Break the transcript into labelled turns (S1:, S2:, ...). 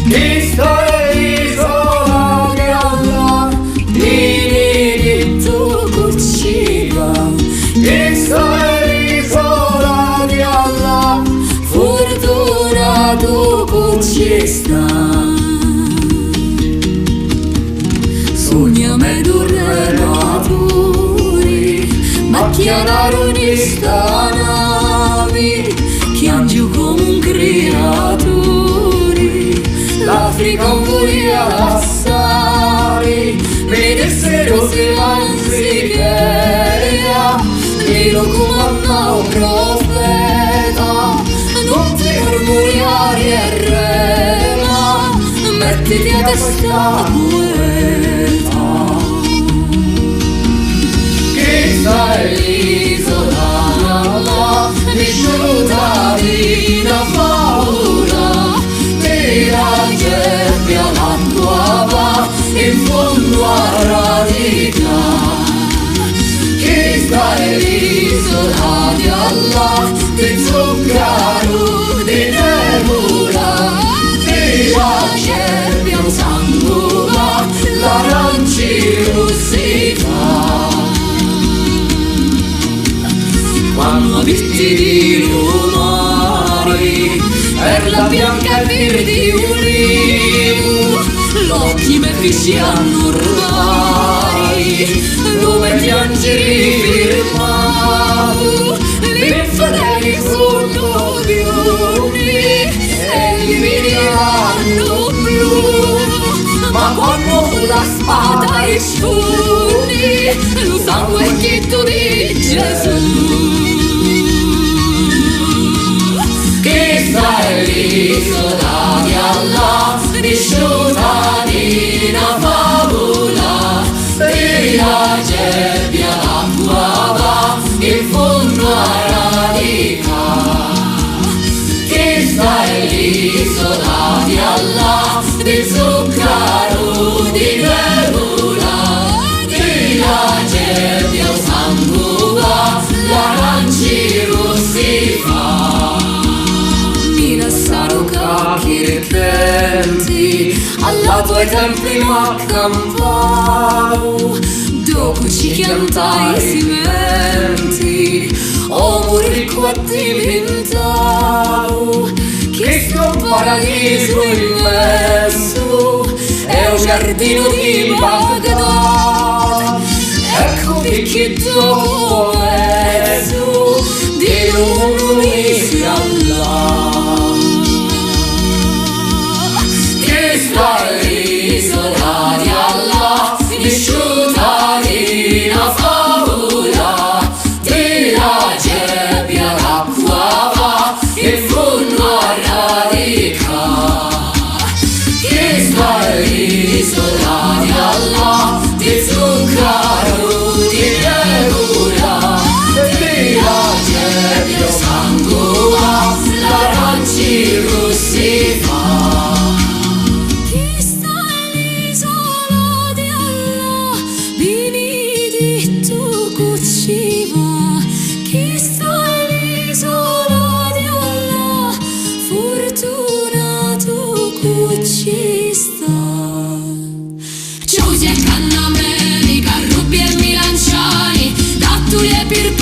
S1: Questa è l'isola di Allah, di tu cuciva. Questa è l'isola di Allah, fortuna tu cucista. Sogname durre maturi, macchianaro di stanami, chiangiu come un creatore. L'Africa un volia assai, vedessero se l'anzicheria, mi lo comanda un profeta, non ti murmuriare e rema, mettiti a testa poeta. Questa è l'isola di Allah, vissuta di una favola, la gebbia l'acqua va in fondo a radicare. Questa è l'isola di Allah, di zucchero, di nevola, di la gebbia un sangue, l'aranci rossità. Quando visti di lumari per la bianca verde di ulivo, l'occhi me fischiano ormai, dove piangeri firmavo, l'infedeli sono biondi e li vediranno blu, ma quando la spada escondi, lo sangue chitto di Gesù. Questa è l'isola di Allah, vissuta di una favola, di la gebbia l'acqua va in fondo a radicare. Questa è l'isola di Allah, di zucchero, di nevola, di la gebbia un sangue va, l'aranci rossi fa. Cacchi repenti, alla tuoi templi m'accampavo, dopo ci chiantai cimenti, o murico a diventavo, che sto un paradiso immenso, è un giardino di Baghdad, ecco che dopo mezzo, di luminosi Allah. Questa è l'isola di Allah, vissuta di una favola, di la gebbia l'acqua va in fondo a radicare. Questa è l'isola di Allah, di zucchero, di nevola, di la gebbia sangue, l'aranci rossi fa.
S2: Questa è l'isola di Allah, fortuna tu cucista. Giusi e Canna America, Rubi e Milanciani, Dattuli e Pirgoni.